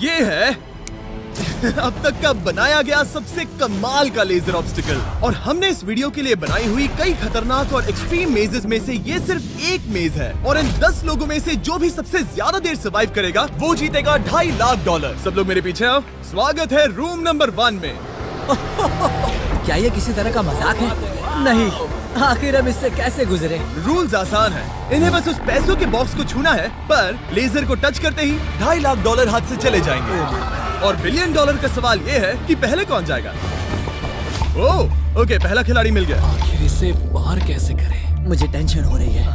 ये है अब तक का बनाया गया सबसे कमाल का लेजर ऑब्स्टिकल। और हमने इस वीडियो के लिए बनाई हुई कई खतरनाक और एक्सट्रीम मेजेस में से ये सिर्फ एक मेज है, और इन 10 लोगों में से जो भी सबसे ज्यादा देर सर्वाइव करेगा वो जीतेगा $2.5 लाख। सब लोग मेरे पीछे आओ। स्वागत है रूम नंबर 1 में। क्या ये किसी तरह का मजाक है? नहीं, आखिर हम इससे कैसे गुजरे? रूल्स आसान है, इन्हें बस उस पैसों के बॉक्स को छूना है, पर लेजर को टच करते ही $2.5 लाख हाथ से चले जाएंगे। और $1 बिलियन का सवाल ये है कि पहले कौन जाएगा। ओह, ओके, पहला खिलाड़ी मिल गया। आखिर इसे बाहर कैसे करें? मुझे टेंशन हो रही है।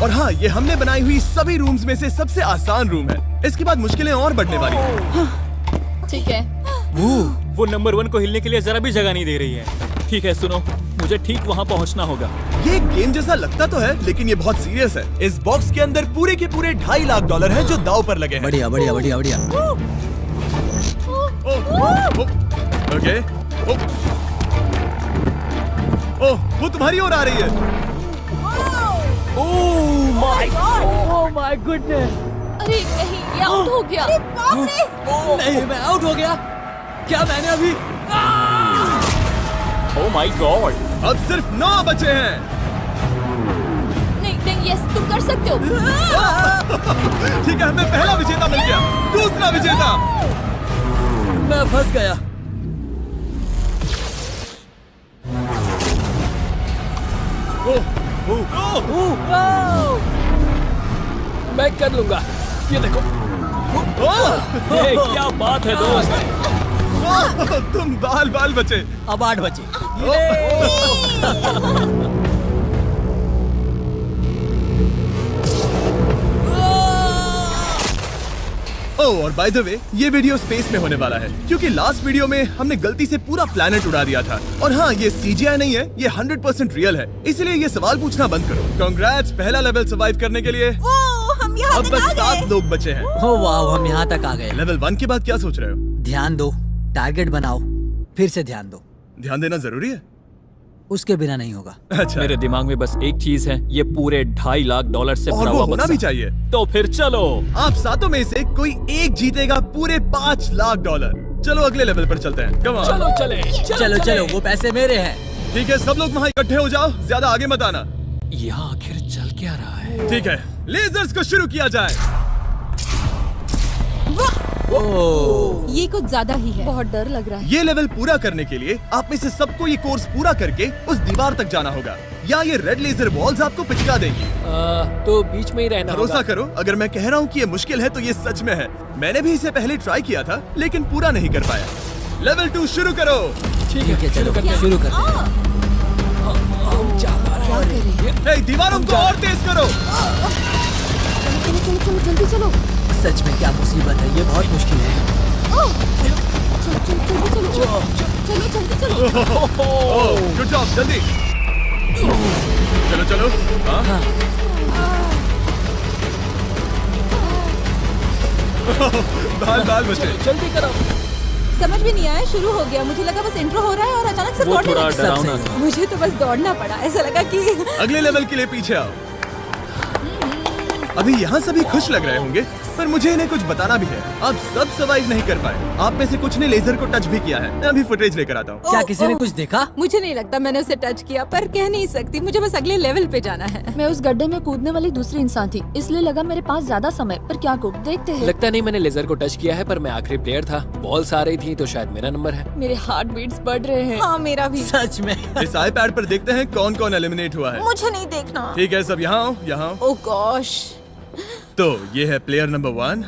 और हाँ, ये हमने बनाई हुई सभी रूम्स में से सबसे आसान रूम है। इसके बाद मुश्किलें और बढ़ने वाली हैं। ठीक है। वो नंबर 1 को हिलने के लिए जरा भी जगह नहीं दे रही है। ठीक है, सुनो, मुझे ठीक वहाँ पहुँचना होगा। ये गेम जैसा लगता तो है, लेकिन ये बहुत सीरियस है। इस बॉक्स के अंदर पूरे के पूरे $2.5 लाख हैं जो दांव पर लगे हैं। बढ़िया बढ़िया बढ़िया बढ़िया। ओके। ओह, वो तुम्हारी ओर आ रही है। Oh my goodness! अरे नहीं, ये आउट हो गया। नहीं, मैं आउट हो गया। क्या मैंने अभी? Oh my God! अब सिर्फ 9 बचे हैं। नहीं नहीं, यस, तुम कर सकते हो। ठीक है, हमें पहला विजेता मिल गया। दूसरा विजेता। मैं फंस गया। मैं कर लूंगा। ये देखो। क्या बात है दोस्त! तुम बाल बचे। अब 8 बचे। ओह, और बाय द वे, ये वीडियो स्पेस में होने वाला है, क्योंकि लास्ट वीडियो में हमने गलती से पूरा प्लैनेट उड़ा दिया था। और हाँ, ये CGI नहीं है, ये 100% रियल है, इसलिए ये सवाल पूछना बंद करो। कांग्रेट्स, पहला लेवल सर्वाइव करने के लिए। हम यहाँ अब बस 7 लोग बचे हैं। ओह वाह, हम यहाँ तक आ गए। लेवल 1 के बाद क्या सोच रहे हो? ध्यान दो, टारगेट बनाओ, फिर से ध्यान दो। ध्यान देना जरूरी है। उसके बिना नहीं होगा। अच्छा, मेरे दिमाग में बस एक चीज है, ये पूरे $2.5 लाख से और भरा वो हुआ होना बक्सा। भी चाहिए। तो फिर चलो। आप 7 में से कोई एक जीतेगा पूरे $5 लाख। चलो अगले लेवल पर चलते हैं। Come on. चलो चले। चलो, वो पैसे मेरे हैं। ठीक है, सब लोग वहाँ इकट्ठे हो जाओ, ज्यादा आगे मत आना। यहाँ आखिर चल क्या रहा है? ठीक है, लेजर्स को शुरू किया जाए। ये कुछ ज्यादा ही है। बहुत डर लग रहा है। ये लेवल पूरा करने के लिए आप में से सबको ये कोर्स पूरा करके उस दीवार तक जाना होगा, या ये रेड लेजर वॉल्स आपको पिचका देंगी। तो बीच में ही रहना भरोसा होगा। करो, अगर मैं कह रहा हूँ कि ये मुश्किल है तो ये सच में है। मैंने भी इसे पहले ट्राई किया था, लेकिन पूरा नहीं कर पाया। लेवल 2 शुरू करो। ठीक है, चलो शुरू करते हैं। ए, दीवारों को और तेज करो। चलो जल्दी चलो। सच में क्या मुसीबत है, ये बहुत मुश्किल है। चलो। गुड जॉब, जल्दी चलो। हाँ। बाल बचे। जल्दी करो। समझ भी नहीं आया, शुरू हो गया। मुझे लगा बस इंट्रो हो रहा है और अचानक से वो दौड़ने थोड़ा लगा। डरावना था। मुझे तो बस दौड़ना पड़ा, ऐसा लगा कि अगले लेवल के लिए पीछे आओ। अभी यहाँ सभी खुश लग रहे होंगे, पर मुझे इन्हें कुछ बताना भी है। आप सब सर्वाइव नहीं कर पाए। आप में से कुछ ने लेजर को टच भी किया है। मैं अभी फुटेज लेकर आता हूँ। क्या किसी ने कुछ देखा? मुझे नहीं लगता मैंने उसे टच किया, पर कह नहीं सकती। मुझे बस अगले लेवल पे जाना है। मैं उस गड्ढे में कूदने वाली दूसरी इंसान थी, इसलिए लगा मेरे पास ज्यादा समय। पर क्या करूं, देखते हैं। लगता नहीं मैंने लेजर को टच किया है, पर मैं आखिरी प्लेयर था। बॉल्स आ रही थी तो शायद मेरा नंबर है। मेरे हार्ट बीट्स बढ़ रहे हैं। हाँ, मेरा भी। सच में। इस iPad पर देखते हैं कौन कौन एलिमिनेट हुआ है। मुझे नहीं देखना। ठीक है, सब यहाँ आओ, यहाँ। ओह गॉश। तो ये है प्लेयर नंबर 1।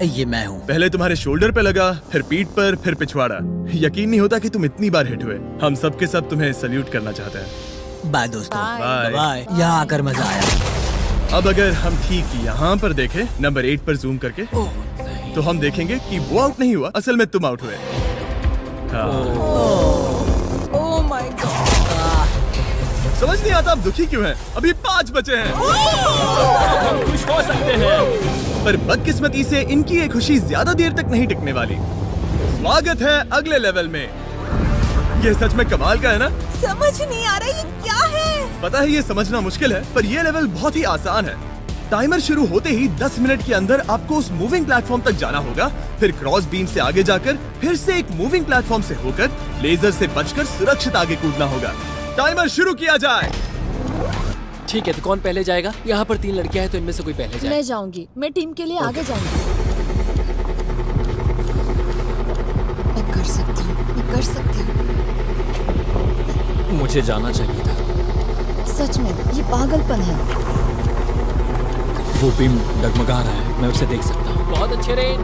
ये मैं हूँ। पहले तुम्हारे शोल्डर पे लगा, फिर पीठ पर, फिर पिछवाड़ा। यकीन नहीं होता कि तुम इतनी बार हिट हुए। हम सब के सब तुम्हें सल्यूट करना चाहते हैं। बाय दोस्तों। बाय। बाय। यहाँ आकर मजा आया। अब अगर हम ठीक यहाँ पर देखें, नंबर 8 पर जूम करके, तो हम देखेंगे कि वो आउट नहीं हुआ, असल में तुम आउट हुए। Oh my God. समझ नहीं आता आप दुखी क्यों हैं? अभी 5 बचे हैं। हम खुश हो सकते हैं। पर बदकिस्मती से इनकी ये खुशी ज्यादा देर तक नहीं टिकने वाली। स्वागत है अगले लेवल में। ये सच में कमाल का है ना? समझ नहीं आ रहा ये क्या है। पता है ये समझना मुश्किल है, पर ये लेवल बहुत ही आसान है। टाइमर शुरू होते ही 10 मिनट के अंदर आपको उस मूविंग प्लेटफॉर्म तक जाना होगा, फिर क्रॉस बीम से आगे जाकर फिर से एक मूविंग प्लेटफॉर्म से होकर लेजर से बचकर सुरक्षित आगे कूदना होगा। टाइमर शुरू किया जाए। ठीक है, तो कौन पहले जाएगा? यहाँ पर 3 लड़कियां हैं, तो इनमें से कोई पहले जाए। मैं जाऊंगी, मैं टीम के लिए आगे जाऊंगी। मैं कर सकती हूँ, मैं कर सकती हूँ। मुझे जाना चाहिए था। सच में ये पागलपन है। वो बीम डगमगा रहा है, मैं उसे देख सकता हूँ। बहुत अच्छे रेन।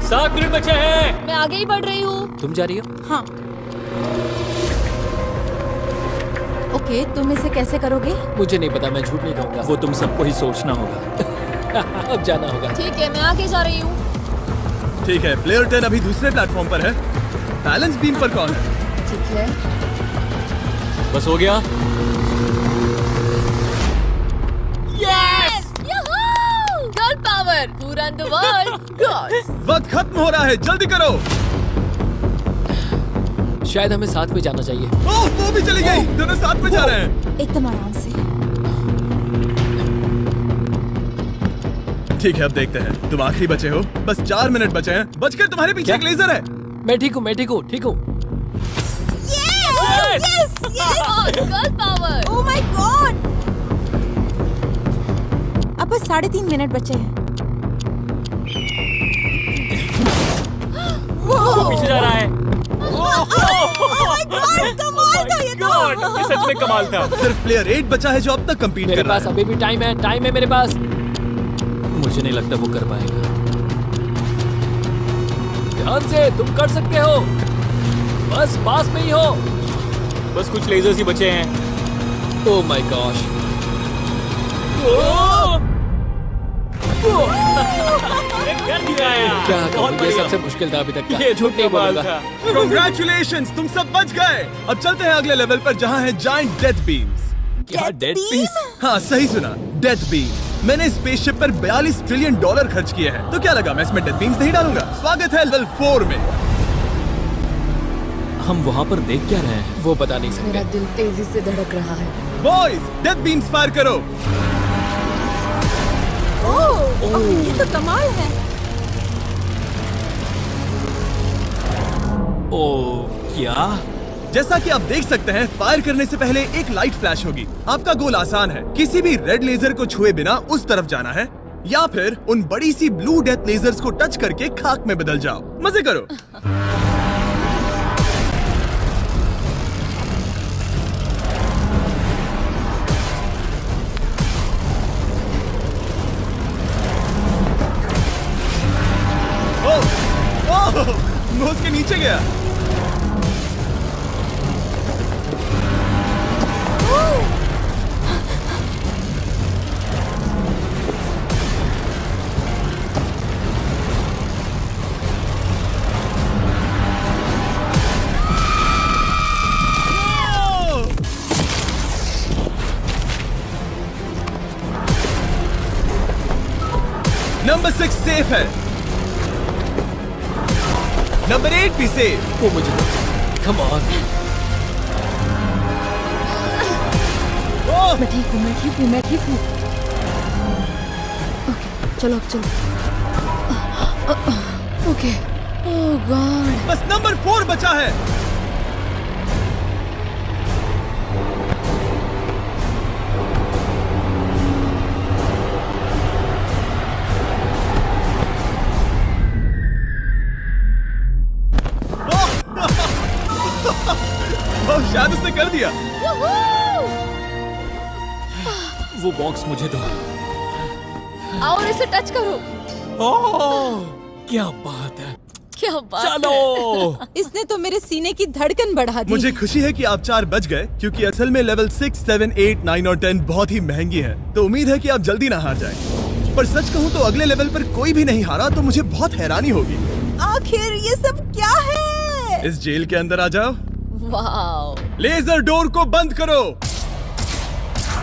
7 मिनट बचे हैं। मैं आगे ही बढ़ रही हूँ। तुम जा रही हो? हाँ। ओके, तुम इसे कैसे करोगे? मुझे नहीं पता, मैं झूठ नहीं कहूँगा। वो तुम सबको ही सोचना होगा। अब जाना होगा। ठीक है, मैं आगे जा रही हूँ। ठीक है, प्लेयर 10 अभी दूसरे प्लेटफॉर्म पर है। बैलेंस बीम पर कौन है? ठीक है। बस हो गया। यस! गर्ल पावर, पूरा द वर्ल्ड, गर्ल्स। वक्त खत्म हो रहा है, जल्दी करो। शायद हमें साथ में जाना चाहिए। ओह, वो भी चली गई। दोनों साथ में जा रहे हैं। एकदम आराम से। ठीक है, अब देखते हैं। तुम आखिरी बचे हो, बस 4 मिनट बचे हैं। बचकर तुम्हारे पीछे क्या? एक लेजर है। मैं ठीक हूँ, मैं ठीक हूँ, ठीक हूँ। Girl power. Oh my God! अब बस 3.5 मिनट बचे हैं। वो पीछे जा रहा है। कमाल था ये तो। ये सच में कमाल था। सिर्फ प्लेयर 8 बचा है जो अब तक compete मेरे कर रहा पास है। अभी भी टाइम है मेरे पास। मुझे नहीं लगता वो कर पाएगा। ध्यान से, तुम कर सकते हो। बस पास में ही हो। बस कुछ लेजर्स ही बचे हैं। Oh my gosh. कर दिखाया। क्या बहुत कहूँ, ये बढ़िया। सबसे मुश्किल था अभी तक का। ये झूठ नहीं कमाल बोलूंगा। था। Congratulations, तुम सब बच गए। अब चलते हैं अगले लेवल पर जहाँ है जायंट डेथ बीम्स। क्या डेड पीस? हाँ, सही सुना, डेथ बीम। मैंने स्पेसशिप पर $42 ट्रिलियन खर्च किए हैं, तो क्या लगा मैं इसमें डेथ बीम्स नहीं डालूंगा? स्वागत है लेवल 4 में। हम वहाँ पर देख क्या रहे हैं वो बता नहीं मेरा सकते। दिल तेजी से धड़क रहा है। बॉयज, डेथ बीम्स फायर करो। ओह, ये तो कमाल है। ओह क्या? जैसा कि आप देख सकते हैं, फायर करने से पहले एक लाइट फ्लैश होगी। आपका गोल आसान है, किसी भी रेड लेजर को छुए बिना उस तरफ जाना है, या फिर उन बड़ी सी ब्लू डेथ लेजर्स को टच करके खाक में बदल जाओ। मजे करो। ओह, नोज के नीचे गया। नंबर 6 सेफ है। नंबर 8 भी सेफ। वो मुझे कम ऑन। मैं ठीक हूँ, मैं ठीक हूँ, मैं ठीक हूँ। ओके, चलो अब चलो। ओके। ओह गॉड। बस नंबर 4 बचा है। ओह, शायद उसने कर दिया। वो बॉक्स मुझे दो। और इसे टच करो। ओह क्या बात है। क्या बात है। चलो। इसने तो मेरे सीने की धड़कन बढ़ा दी। मुझे खुशी है कि आप 4 बच गए, क्योंकि असल में लेवल 6, 7, 8, 9 और 10 बहुत ही महंगी है। तो उम्मीद है कि आप जल्दी ना हार जाएं। पर सच कहूँ तो अगले लेवल पर कोई भी नहीं हारा तो मुझे बहुत हैरानी होगी। आखिर ये सब क्या है? इस जेल के अंदर आ जाओ। वाओ। लेजर डोर को बंद करो।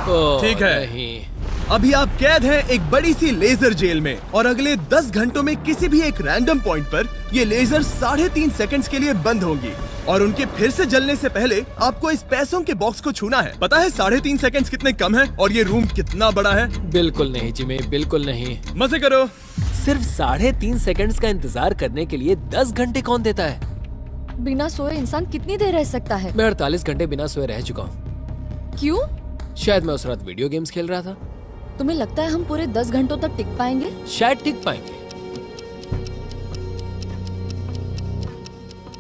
ओह, ठीक है। नहीं। अभी आप कैद हैं एक बड़ी सी लेजर जेल में और अगले 10 घंटों में किसी भी एक रैंडम पॉइंट पर ये लेजर 3.5 सेकंड्स के लिए बंद होंगी और उनके फिर से जलने से पहले आपको इस पैसों के बॉक्स को छूना है। पता है 3.5 सेकंड्स कितने कम है और ये रूम कितना बड़ा है? बिल्कुल नहीं जिमी, बिल्कुल नहीं। मजे करो। सिर्फ 3.5 सेकंड्स का इंतजार करने के लिए 10 घंटे कौन देता है? बिना सोए इंसान कितनी देर रह सकता है? मैं 48 घंटे बिना सोए रह चुका हूँ। क्यों? शायद मैं उस रात वीडियो गेम्स खेल रहा था। तुम्हें लगता है हम पूरे 10 घंटों तक टिक पाएंगे? शायद टिक पाएंगे।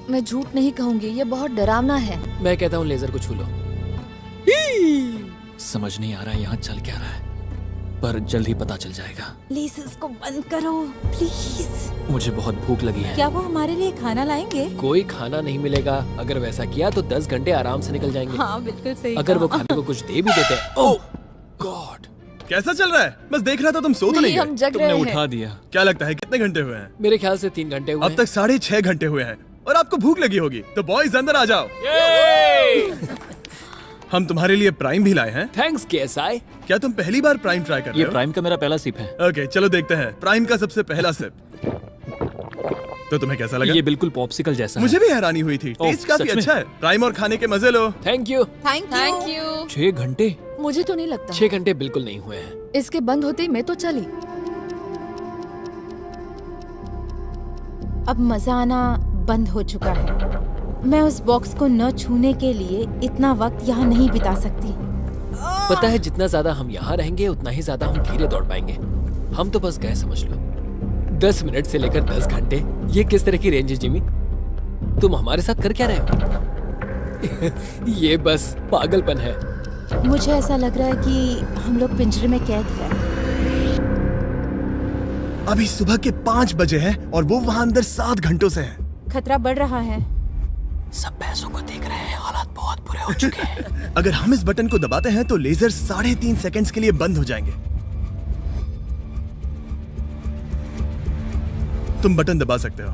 मैं झूठ नहीं कहूंगी, ये बहुत डरावना है। मैं कहता हूँ लेजर को छू लो। समझ नहीं आ रहा यहाँ चल क्या रहा है, पर जल्द ही पता चल जाएगा। प्लीज इसको बंद करो प्लीज। मुझे बहुत भूख लगी है। क्या वो हमारे लिए खाना लाएंगे? कोई खाना नहीं मिलेगा। अगर वैसा किया तो 10 घंटे आराम से निकल जाएंगे। हाँ बिल्कुल सही। अगर वो कहा। खाने को कुछ दे भी देते हैं। ओह गॉड, कैसा चल रहा है? बस देख रहा था, तुम सो तो नहीं नहीं, हम गए? जग तुमने रहे उठा हैं। दिया। क्या लगता है कितने घंटे हुए हैं? मेरे ख्याल से 3 घंटे हुए अब हैं। तक 6.5 घंटे हुए हैं और आपको भूख लगी होगी, तो बॉयज अंदर आ जाओ। हम तुम्हारे लिए प्राइम भी लाए हैं। Thanks KSI. क्या तुम पहली बार प्राइम ट्राई कर रहे ये हो? प्राइम का मेरा पहला सिप है। ओके, चलो देखते हैं प्राइम का सबसे पहला सिप। तो तुम्हें कैसा लगा? ये बिल्कुल पॉप्सिकल जैसा मुझे भी हैरानी हुई थी। ओह, टेस्ट काफी सच में? अच्छा है। प्राइम और खाने के मजे लो। Thank you. Thank you. 6 घंटे? मुझे तो नहीं लगता। 6 घंटे बिल्कुल नहीं हुए हैं। इसके बंद होते ही मैं तो चली। अब मजा आना बंद हो चुका है। मैं उस बॉक्स को न छूने के लिए इतना वक्त यहाँ नहीं बिता सकती। पता है जितना ज्यादा हम यहाँ रहेंगे उतना ही ज्यादा हम धीरे दौड़ पाएंगे। हम तो बस गए, समझ लो। 10 मिनट से लेकर 10 घंटे, ये किस तरह की रेंज है जिमी? तुम हमारे साथ कर क्या रहे हो? ये बस पागलपन है। मुझे ऐसा लग रहा है कि हम लोग पिंजरे में कैद हैं। अभी सुबह के 5 बजे हैं और वो वहाँ अंदर 7 घंटों से हैं। खतरा बढ़ रहा है। सब पैसों को देख रहे हैं, हालात बहुत बुरे हो चुके हैं। अगर हम इस बटन को दबाते हैं तो लेजर 3.5 सेकंड्स के लिए बंद हो जाएंगे। तुम बटन दबा सकते हो।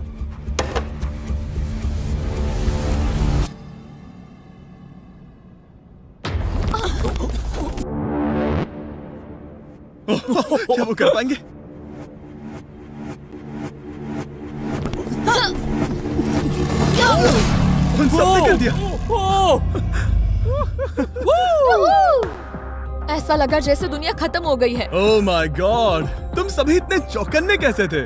क्या वो कर पाएंगे? उन सबने कर दिया। ऐसा लगा जैसे दुनिया खत्म हो गई है। ओह माय गॉड, तुम सभी इतने चौकन्ने कैसे थे?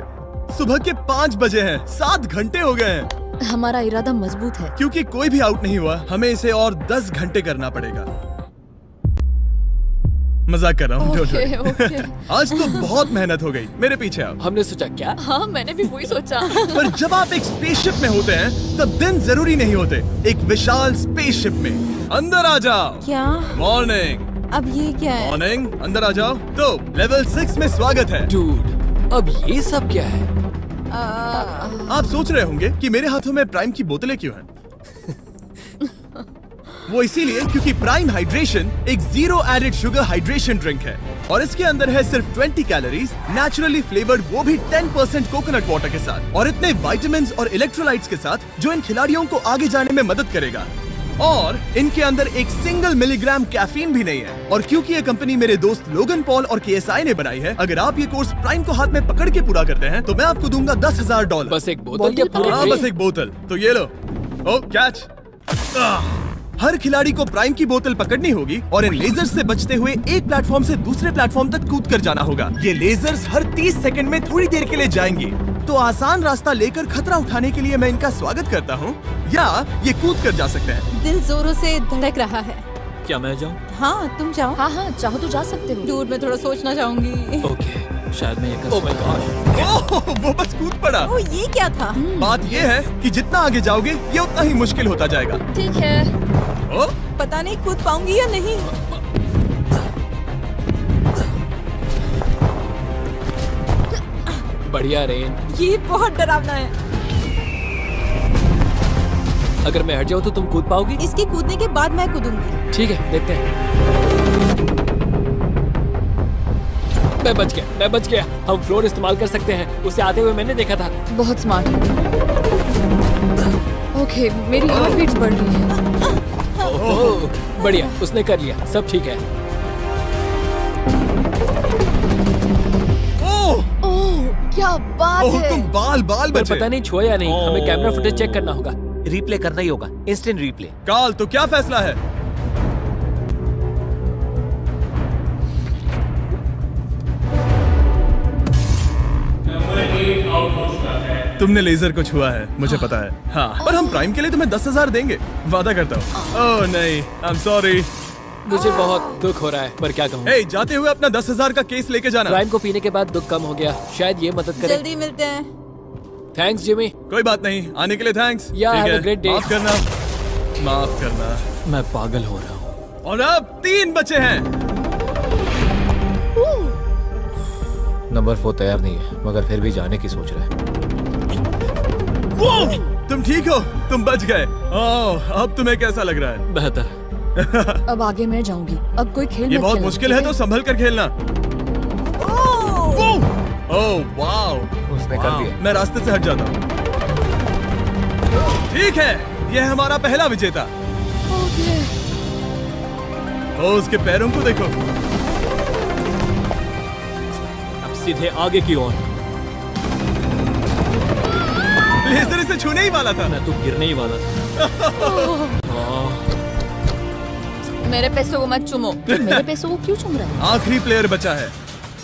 सुबह के 5 बजे हैं, 7 घंटे हो गए हैं। हमारा इरादा मजबूत है। क्योंकि कोई भी आउट नहीं हुआ, हमें इसे और 10 घंटे करना पड़ेगा। मजाक कर रहा हूँ, don't worry। ओके। आज तो बहुत मेहनत हो गई। मेरे पीछे आओ। हमने सोचा क्या? हाँ, मैंने भी वही सोचा। पर जब आप एक स्पेसशिप में होते हैं तब दिन जरूरी नहीं होते। एक विशाल स्पेसशिप में अंदर आ जाओ। क्या? मॉर्निंग अब ये क्या है? मॉर्निंग, अंदर आ जाओ। तो लेवल 6 में स्वागत है। डूड, अब ये सब क्या है? आप सोच रहे होंगे कि मेरे हाथों में प्राइम की बोतलें क्यों हैं? वो इसीलिए क्योंकि प्राइम हाइड्रेशन एक 0 एडेड शुगर हाइड्रेशन ड्रिंक है और इसके अंदर है सिर्फ 20 कैलोरीज, नेचुरली फ्लेवर्ड, वो भी 10% कोकोनट वाटर के साथ, और इतने विटामिन्स और इलेक्ट्रोलाइट्स के साथ जो इन खिलाड़ियों को आगे जाने में मदद करेगा। और इनके अंदर एक सिंगल मिलीग्राम कैफीन भी नहीं है। और क्योंकि ये कंपनी मेरे दोस्त लोगन पॉल और केएसआई ने बनाई है, अगर आप ये कोर्स प्राइम को हाथ में पकड़ के पूरा करते हैं तो मैं आपको दूंगा $10,000। बस एक बोतल या पूरी हाँ, ट्रे? बस एक बोतल। तो ये लो। ओ कैच। हर खिलाड़ी को प्राइम की बोतल पकड़नी होगी और इन लेजर्स से बचते हुए एक प्लेटफॉर्म से दूसरे प्लेटफॉर्म तक कूद कर जाना होगा। ये लेजर्स हर 30 सेकंड में थोड़ी देर के लिए जाएंगी। तो आसान रास्ता लेकर खतरा उठाने के लिए मैं इनका स्वागत करता हूँ, या ये कूद कर जा सकते हैं। दिल जोरों से धड़क रहा है। क्या मैं जाऊँ? हाँ तुम जाओ। हाँ हाँ, चाहो तो जा सकते हो। दूर में थोड़ा सोचना चाहूंगी। ओके, शायद मैं ये कर ओह माय गॉड। ओह, वो बस कूद पड़ा। ओ ये क्या था? बात ये है कि जितना आगे जाओगे ये उतना ही मुश्किल होता जाएगा। ठीक है। ओ, पता नहीं कूद पाऊंगी या नहीं। बढ़िया रेन। ये बहुत डरावना है। अगर मैं हट जाऊँ तो तुम कूद पाओगी? इसके कूदने के बाद मैं कूदूंगी। ठीक है, देखते हैं। मैं बच गया। हम फ्लोर इस्तेमाल कर सकते हैं, उसे आते हुए मैंने देखा था। बहुत स्मार्ट। ओके, मेरी हार्ट बीट्स बढ़ रही है। ओह, बढ़िया, उसने कर लिया, सब ठीक है। बात ओह है। तुम बाल पर बचे। पता नहीं छुआ या नहीं, हमें कैमरा फुटेज चेक करना होगा। रिप्ले करना ही होगा, इंस्टेंट रिप्ले। काल तो क्या फैसला है? तुमने लेजर को छुआ है, मुझे पता है। हाँ, पर हम प्राइम के लिए तुम्हें 10,000 देंगे, वादा करता हूँ। ओह नहीं, आई एम सॉरी। मुझे बहुत दुख हो रहा है, पर क्या कहूँ। ए, जाते हुए अपना 10,000 का केस लेके जाना। प्राइम को पीने के बाद दुख कम हो गया, शायद ये मदद करे। जल्दी मिलते हैं। Thanks Jimmy. कोई बात नहीं, आने के लिए थैंक्स। Yeah, ठीक have है, a great day. माफ करना, माफ करना। मैं पागल हो रहा हूँ। और अब 3 बचे हैं। नंबर 4 तैयार नहीं है, मगर फिर भी जाने की सोच रहा है। तुम ठीक हो? तुम बच गए। ओह, अब तुम्हें कैसा लग रहा है? बेहतर। अब आगे मैं जाऊंगी। अब कोई खेल ये मत बहुत खेलना, मुश्किल है, ठीक तो संभल कर खेलना। ओह वाओ, उसने कर दिया। मैं रास्ते से हट जाता हूँ। ठीक है, यह हमारा पहला विजेता। ओके। ओ, उसके पैरों को देखो। अब सीधे आगे की ओर। लेजर इसे छूने ही वाला था। मैं तो गिरने ही वाला था। मेरे पैसों को मत चुमो। मेरे पैसों को क्यों चुम रहा है? आखिरी प्लेयर बचा है।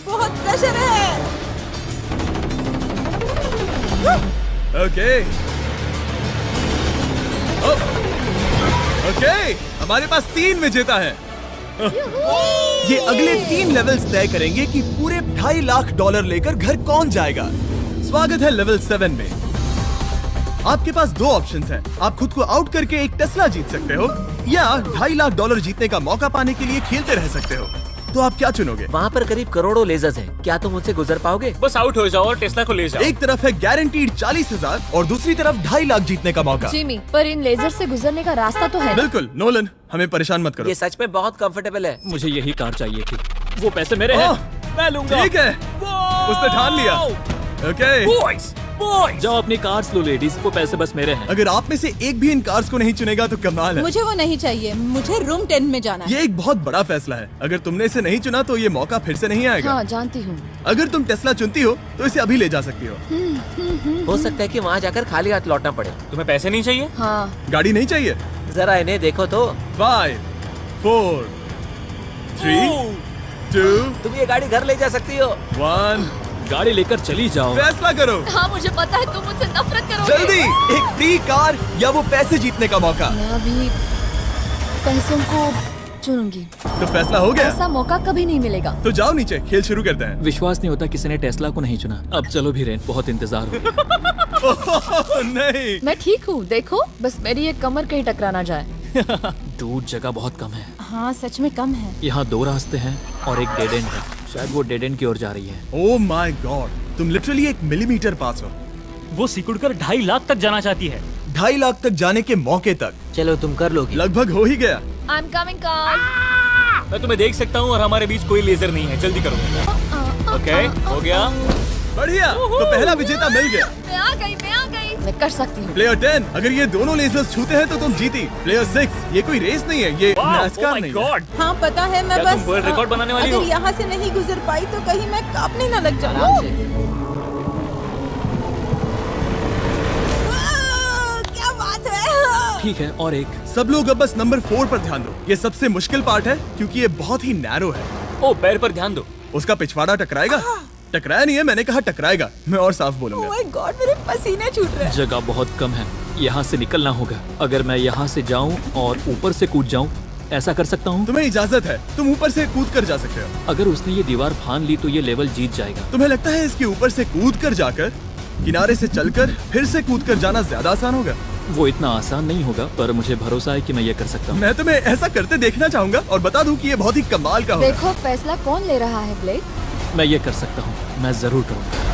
बहुत प्रेशर है। ओके ओके, हमारे पास 3 विजेता है। ये अगले 3 लेवल्स तय करेंगे कि पूरे $2.5 लाख लेकर घर कौन जाएगा। स्वागत है लेवल 7 में। आपके पास 2 ऑप्शंस हैं। आप खुद को आउट करके एक टेस्ला जीत सकते हो, या $2.5 लाख जीतने का मौका पाने के लिए खेलते रह सकते हो। तो आप क्या चुनोगे? वहाँ पर करीब करोड़ों लेजर्स हैं, क्या तुम उनसे गुजर पाओगे? बस आउट हो जाओ और टेस्ला को ले जाओ। एक तरफ है गारंटीड 40,000 और दूसरी तरफ $2.5 लाख जीतने का मौका। जिमी, पर इन लेजर से गुजरने का रास्ता तो है ना? बिल्कुल नोलन, हमें परेशान मत करो। ये सच में बहुत कंफर्टेबल है। मुझे यही कार चाहिए थी। वो पैसे मेरे हैं, ओह, मैं लूंगा। ठीक है, उसने ठान लिया। ओके, बॉयज बॉयज, जाओ अपनी कार्स लो लेडीज, वो पैसे बस मेरे हैं। अगर आप में से एक भी इन कार्स को नहीं चुनेगा तो कमाल है। मुझे वो नहीं चाहिए, मुझे रूम 10 में जाना है। ये एक बहुत बड़ा फैसला है। अगर तुमने इसे नहीं चुना तो ये मौका फिर से नहीं आएगा। हाँ, जानती हूँ। अगर तुम टेस्ला चुनती हो तो इसे अभी ले जा सकती हो। हो सकता है कि वहाँ जाकर खाली हाथ लौटना पड़े। तुम्हें पैसे नहीं चाहिए? हाँ। गाड़ी नहीं चाहिए? जरा इन्हें देखो तो। 5 4 3 2 तुम ये गाड़ी घर ले जा सकती हो। 1, गाड़ी लेकर चली जाओ। फैसला करो हाँ, मुझे पता है तुम मुझसे नफरत करोगे। जल्दी। एक फ्री कार या वो पैसे जीतने का मौका। मैं अभी पैसों को चुनूंगी। तो फैसला हो गया? ऐसा मौका कभी नहीं मिलेगा। तो जाओ नीचे, खेल शुरू करते हैं। विश्वास नहीं होता किसी ने टेस्ला को नहीं चुना। अब चलो भी रेन, बहुत इंतजार हो गया। ओह, नहीं। मैं ठीक हूँ, देखो बस मेरी ये कमर कहीं टकरा ना जाए। दूर जगह बहुत कम है। हाँ सच में कम है। यहाँ 2 रास्ते हैं और एक डेड एंड है। शायद वो डेड एंड की ओर जा रही है। ओह माय गॉड, तुम लिटरली 1 मिलीमीटर पास हो। वो सिकुड़कर 2.5 लाख तक जाना चाहती है। 2.5 लाख तक जाने के मौके तक चलो तुम कर लोगी। लगभग हो ही गया। I am coming car. मैं तुम्हें देख सकता हूँ और हमारे बीच कोई लेजर नहीं है। जल्दी करो। ओके, हो गया। बढ़िया, तो पहला विजेता मिल गया। मैं आ गई। मैं कर सकती हूँ। प्लेयर 10, अगर ये दोनों लेजर्स छूते हैं तो तुम जीती। प्लेयर 6, ये कोई रेस नहीं है, ये NASCAR नहीं है। हाँ पता है, मैं क्या बस तुम वर्ल्ड रिकॉर्ड बनाने वाली हो? अगर यहाँ से नहीं गुजर पाई तो कहीं मैं कांपने न लग जाऊँ। क्या बात है। ठीक है, और एक। सब लोग अब बस नंबर 4 पर ध्यान दो। ये सबसे मुश्किल पार्ट है क्योंकि ये बहुत ही नैरो है। ओ, पैर पर ध्यान दो। उसका पिछवाड़ा टकराएगा। टकराया नहीं है, मैंने कहा टकराएगा। मैं और साफ ओह बोलूंगा। माय गॉड, मेरे पसीने छूट रहे हैं। जगह बहुत कम है, यहाँ से निकलना होगा। अगर मैं यहाँ से जाऊँ और ऊपर से कूद जाऊँ, ऐसा कर सकता हूँ? तुम्हें इजाजत है, तुम ऊपर से कूद कर जा सकते हो। अगर उसने ये दीवार फान ली तो ये लेवल जीत जाएगा। तुम्हें लगता है इसके ऊपर से कूद कर जाकर किनारे से चलकर फिर से कूद कर जाना ज्यादा आसान होगा? वो इतना आसान नहीं होगा, पर मुझे भरोसा है कि मैं ये कर सकता हूँ। मैं तुम्हें ऐसा करते देखना चाहूंगा और बता दूं कि ये बहुत ही कमाल का होगा। देखो फैसला कौन ले रहा है ब्लेक। मैं ये कर सकता हूँ, मैं जरूर करूँगा।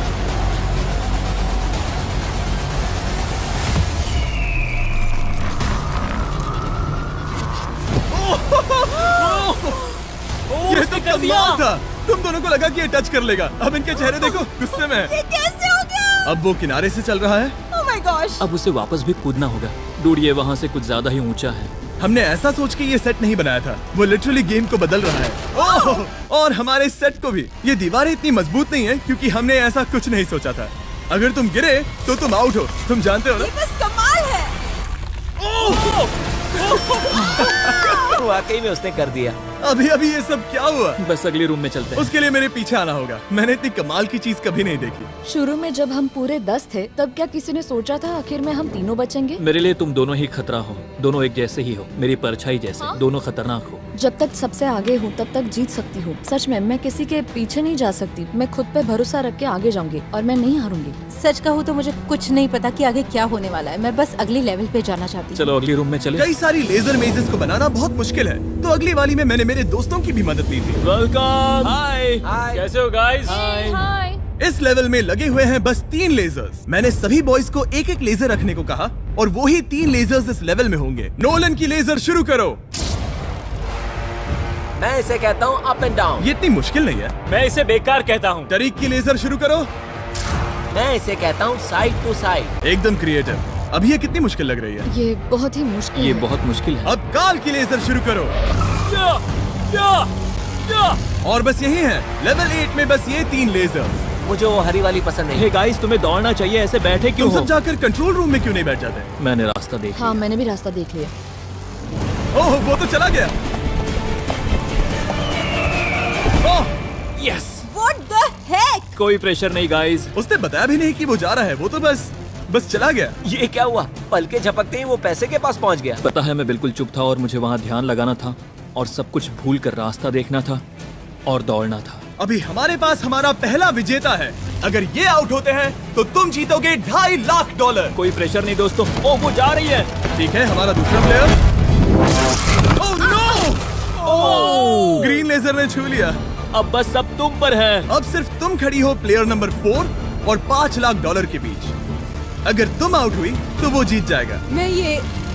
ये तो कमाल था। तुम दोनों को लगा कि ये टच कर लेगा। अब इनके चेहरे देखो, गुस्से में है। ये कैसे हो गया? अब वो किनारे से चल रहा है। Oh my gosh. अब उसे वापस भी कूदना होगा। डूड, ये वहाँ से कुछ ज्यादा ही ऊंचा है। हमने ऐसा सोच के ये सेट नहीं बनाया था, वो लिटरली गेम को बदल रहा है। ओह! और हमारे सेट को भी। ये दीवारें इतनी मजबूत नहीं है क्योंकि हमने ऐसा कुछ नहीं सोचा था। अगर तुम गिरे तो तुम आउट हो, तुम जानते हो ना? ये बस कमाल है। वाकई में उसने कर दिया। अभी अभी ये सब क्या हुआ? बस अगले रूम में चलते हैं। उसके लिए मेरे पीछे आना होगा। मैंने इतनी कमाल की चीज कभी नहीं देखी। शुरू में जब हम पूरे 10 थे तब क्या किसी ने सोचा था आखिर में हम तीनों बचेंगे? मेरे लिए तुम दोनों ही खतरा हो, दोनों एक जैसे ही हो, मेरी परछाई जैसे, दोनों खतरनाक हो। जब तक सबसे आगे हूँ तब तक जीत सकती हूँ। सच में मैं किसी के पीछे नहीं जा सकती। मैं खुद पे भरोसा रख के आगे जाऊंगी और मैं नहीं हारूंगी। सच कहूँ तो मुझे कुछ नहीं पता कि आगे क्या होने वाला है। मैं बस अगली लेवल पे जाना चाहती हूँ। चलो अगली रूम में चले। कई सारी लेजर मेजेस को बनाना बहुत मुश्किल है, तो अगली वाली में मैंने मेरे दोस्तों की भी मदद ली थी। वेलकम। हाय। कैसे हो गाइस? हाय। इस लेवल में लगे हुए हैं बस 3 लेजर्स। मैंने सभी बॉयज को एक एक लेजर रखने को कहा और वो ही 3 लेजर्स इस लेवल में होंगे। नोलन की लेजर शुरू करो। मैं इसे कहता हूँ अप एंड डाउन। ये इतनी मुश्किल नहीं है। मैं इसे बेकार कहता हूँ। तरीक की लेजर शुरू करो। मैं इसे कहता हूँ साइड टू साइड। एकदम क्रिएटिव। अब ये कितनी मुश्किल लग रही है। ये बहुत ही मुश्किल ये है। बहुत मुश्किल है। अब काल की लेजर शुरू करो। और बस यही है, लेवल 8 में बस ये 3 लेजर्स। मुझे वो हरी वाली पसंद नहीं। हे गाइस, तुम्हें दौड़ना चाहिए, ऐसे बैठे क्यों तुम हो? सब जाकर कंट्रोल रूम में क्यों नहीं बैठ जाते? मैंने रास्ता देख हाँ मैंने भी रास्ता देख लिया। ओह, वो तो चला गया। ओह, यस। What the heck? कोई प्रेशर नहीं गाइस। उसने बताया भी नहीं कि वो जा रहा है, वो तो बस चला गया। ये क्या हुआ? पल के झपकते ही वो पैसे के पास पहुँच गया। पता है मैं बिल्कुल चुप था और मुझे वहाँ ध्यान लगाना था और सब कुछ भूल कर रास्ता देखना था और दौड़ना था। अभी हमारे पास हमारा पहला विजेता है। अगर ये आउट होते हैं तो तुम जीतोगे $2.5 लाख। कोई प्रेशर नहीं दोस्तों। ओह, वो जा रही है। ठीक है, हमारा दूसरा player. Oh no! Green laser ने छू लिया। अब बस सब तुम पर है। अब सिर्फ तुम खड़ी हो प्लेयर नंबर 4 और $5 लाख के बीच। अगर तुम आउट हुई तो वो जीत जाएगा।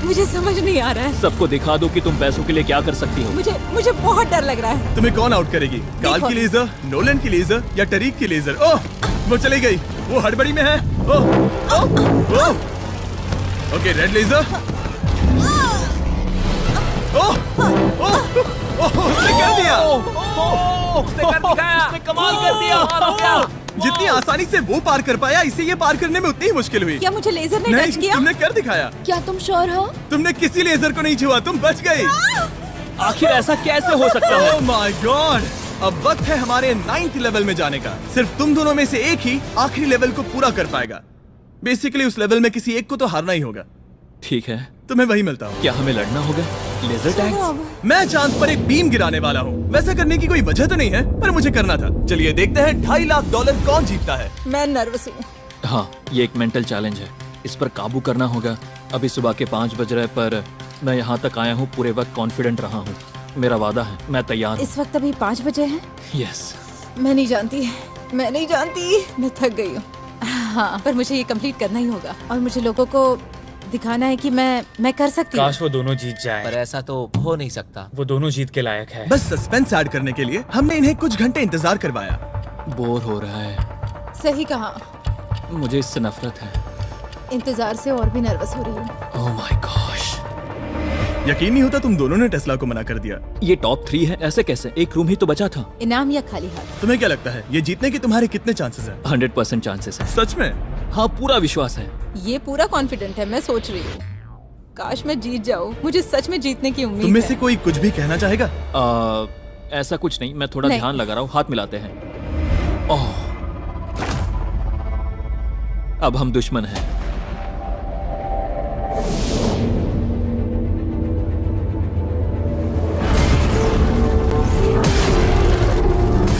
मुझे समझ नहीं आ रहा है। सबको दिखा दो कि तुम पैसों के लिए क्या कर सकती हो। मुझे बहुत डर लग रहा है। तुम्हें कौन आउट करेगी? काल की लेजर, नोलन की लेजर या टरीक की लेजर? ओह, वो चली गई। वो हड़बड़ी में है। Oh, oh, oh. Okay, red laser. Oh, oh, oh, उसने कर दिया। उसने कर दिखाया। उसने कमाल कर दिया। जितनी आसानी से वो पार कर पाया, इसे ये पार करने में उतनी ही मुश्किल हुई। क्या मुझे लेजर ने नहीं, टच किया? तुमने कर दिखाया। क्या तुम श्योर हो? तुमने किसी लेजर को नहीं छुआ, तुम बच गई। आखिर ऐसा कैसे हो सकता है? Oh my God! अब वक्त है हमारे 9th लेवल में जाने का। सिर्फ तुम दोनों में से एक ही आखिरी लेवल को पूरा कर पाएगा। बेसिकली उस लेवल में किसी एक को तो हारना ही होगा। ठीक है, तुम्हें वही मिलता हूँ। क्या हमें लड़ना होगा? Laser tags? मैं चांद पर एक बीम गिराने वाला हूँ। वैसा करने की कोई वजह तो नहीं है, पर मुझे करना था। चलिए देखते हैं $2.5 लाख कौन जीतता है। मैं नर्वस हूँ। हाँ, ये एक मेंटल चैलेंज है। इस पर काबू करना होगा। अभी सुबह के 5 बज रहे पर मैं यहाँ तक आया हूँ, पूरे वक्त कॉन्फिडेंट रहा हूँ। मेरा वादा है, मैं तैयार हूँ। इस वक्त अभी 5 बजे हैं। यस। मैं नहीं जानती, मैं थक गई हूँ। हाँ, पर मुझे ये कंप्लीट करना ही होगा और मुझे लोगों को दिखाना है कि मैं कर सकती हूँ। काश वो दोनों जीत पर जाए। ऐसा तो हो नहीं सकता। वो दोनों जीत के लायक है। बस सस्पेंस ऐड करने के लिए हमने इन्हें कुछ घंटे इंतजार करवाया। बोर हो रहा है। सही कहा। मुझे इससे नफरत है। इंतजार से और भी नर्वस हो रही हूँ। Oh my gosh. यकीन नहीं होता तुम दोनों ने टेस्ला को मना कर दिया। ये टॉप 3 है, ऐसे कैसे? एक रूम ही तो बचा था। इनाम या खाली हाथ? तुम्हें क्या लगता है ये जीतने के तुम्हारे कितने चांसेस हैं? 100% चांसेस है। सच में? हाँ, पूरा विश्वास है। ये पूरा कॉन्फिडेंट है। मैं सोच रही हूँ काश मैं जीत जाऊँ। मुझे सच में जीतने की उम्मीद तुम में है। से कोई कुछ भी कहना चाहेगा? ऐसा कुछ नहीं, मैं थोड़ा नहीं। ध्यान लगा रहा हूँ। हाथ मिलाते हैं। ओह, अब हम दुश्मन हैं।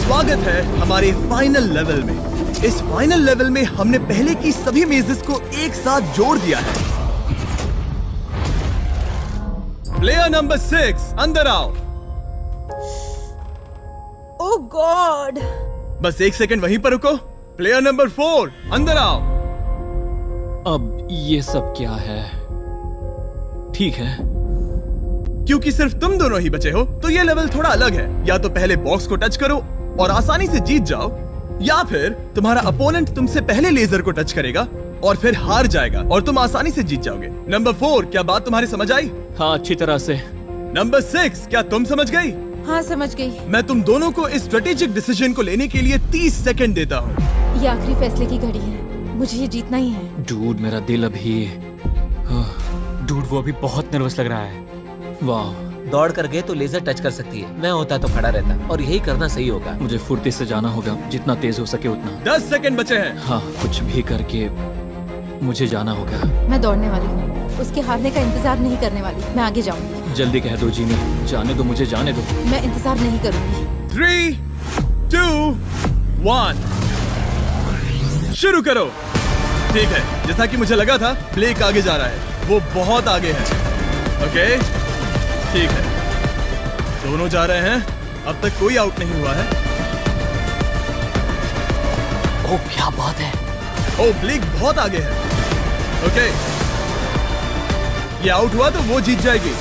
स्वागत है हमारे फाइनल लेवल में। इस फाइनल लेवल में हमने पहले की सभी मेजेस को एक साथ जोड़ दिया है। प्लेयर नंबर 6 अंदर आओ। ओह गॉड! बस 1 सेकंड वहीं पर रुको। प्लेयर नंबर 4 अंदर आओ। अब ये सब क्या है? ठीक है, क्योंकि सिर्फ तुम दोनों ही बचे हो तो ये लेवल थोड़ा अलग है। या तो पहले बॉक्स को टच करो और आसानी से जीत जाओ, या फिर तुम्हारा अपोनेंट तुमसे पहले लेजर को टच करेगा और फिर हार जाएगा और तुम आसानी से जीत जाओगे। नंबर 4, क्या बात तुम्हारी समझ आई? हाँ, अच्छी तरह से। नंबर 6, क्या तुम समझ गई? हाँ, समझ गई। मैं तुम दोनों को इस स्ट्रेटेजिक डिसीजन को लेने के लिए 30 सेकंड देता हूँ। ये आखिरी फैसले की घड़ी है, मुझे ये जीतना ही है। डूड, मेरा दिल अभी। डूड वो अभी बहुत नर्वस लग रहा है। वाह, दौड़ कर गए तो लेजर टच कर सकती है। मैं होता तो खड़ा रहता और यही करना सही होगा। मुझे फुर्ती से जाना होगा, जितना तेज हो सके उतना। 10 सेकंड बचे हैं। हाँ, कुछ भी करके मुझे जाना होगा। मैं दौड़ने वाली हूँ, उसके हारने का इंतजार नहीं करने वाली। मैं आगे जाऊंगी। जल्दी कह दो जिमी, जाने दो, मुझे जाने दो। मैं इंतजार नहीं करूंगी। 3, 2, 1, शुरू करो। ठीक है, जैसा कि मुझे लगा था, ब्लेक आगे जा रहा है। वो बहुत आगे है। ओके, ठीक है, दोनों जा रहे हैं। अब तक कोई आउट नहीं हुआ है। ओ क्या बात है। ओ, ब्लेक बहुत आगे है। ओके, ये आउट हुआ तो वो जीत जाएगी।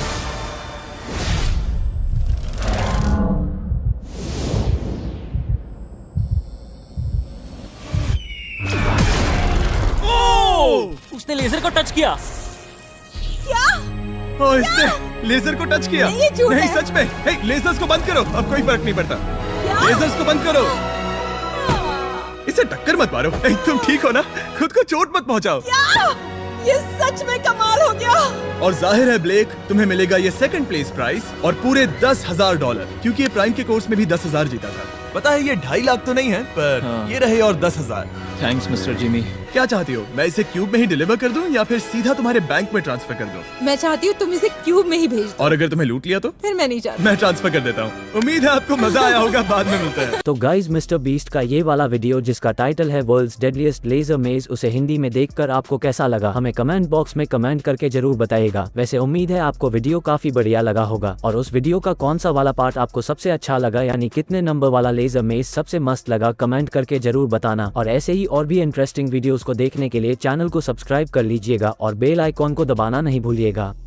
उसने लेजर को टच किया। ओ, इसने लेजर को टच किया। नहीं, ये झूठ नहीं, है। सच में। हे, लेजर्स को बंद करो, अब कोई फर्क नहीं पड़ता। लेजर्स को बंद करो। इसे टक्कर मत मारो। हे, तुम ठीक हो ना? खुद को चोट मत पहुंचाओ। ये सच में कमाल हो गया। और जाहिर है ब्लेक, तुम्हें मिलेगा ये सेकंड प्लेस प्राइस और पूरे $10,000, क्योंकि ये प्राइम के कोर्स में भी 10,000 जीता था। पता है ये 2.5 लाख तो नहीं है, पर हाँ। ये रहे और 10,000। Thanks mister Jimmy. क्या चाहती हो, मैं इसे क्यूब में ही डिलीवर कर दूं या फिर सीधा तुम्हारे बैंक में ट्रांसफर कर दूं? मैं चाहती हूँ तुम इसे क्यूब में ही भेज दो। और अगर तुम्हें लूट लिया तो? फिर मैं नहीं चाहती। मैं ट्रांसफर कर देता हूँ। उम्मीद है आपको मजा आया होगा। बाद में मिलते हैं। तो गाइज, मिस्टर बीस्ट का ये वाला वीडियो जिसका टाइटल है वर्ल्ड्स डेडलीस्ट लेजर मेज, उसे हिंदी में देखकर आपको कैसा लगा हमें कमेंट बॉक्स में कमेंट करके जरूर बताइएगा। वैसे उम्मीद है आपको वीडियो काफी बढ़िया लगा होगा। और उस वीडियो का कौन सा वाला पार्ट आपको सबसे अच्छा लगा, यानी कितने नंबर वाला लेजर मेज सबसे मस्त लगा, कमेंट करके जरूर बताना। और ऐसे ही और भी इंटरेस्टिंग वीडियोस को देखने के लिए चैनल को सब्सक्राइब कर लीजिएगा और बेल आइकॉन को दबाना नहीं भूलिएगा।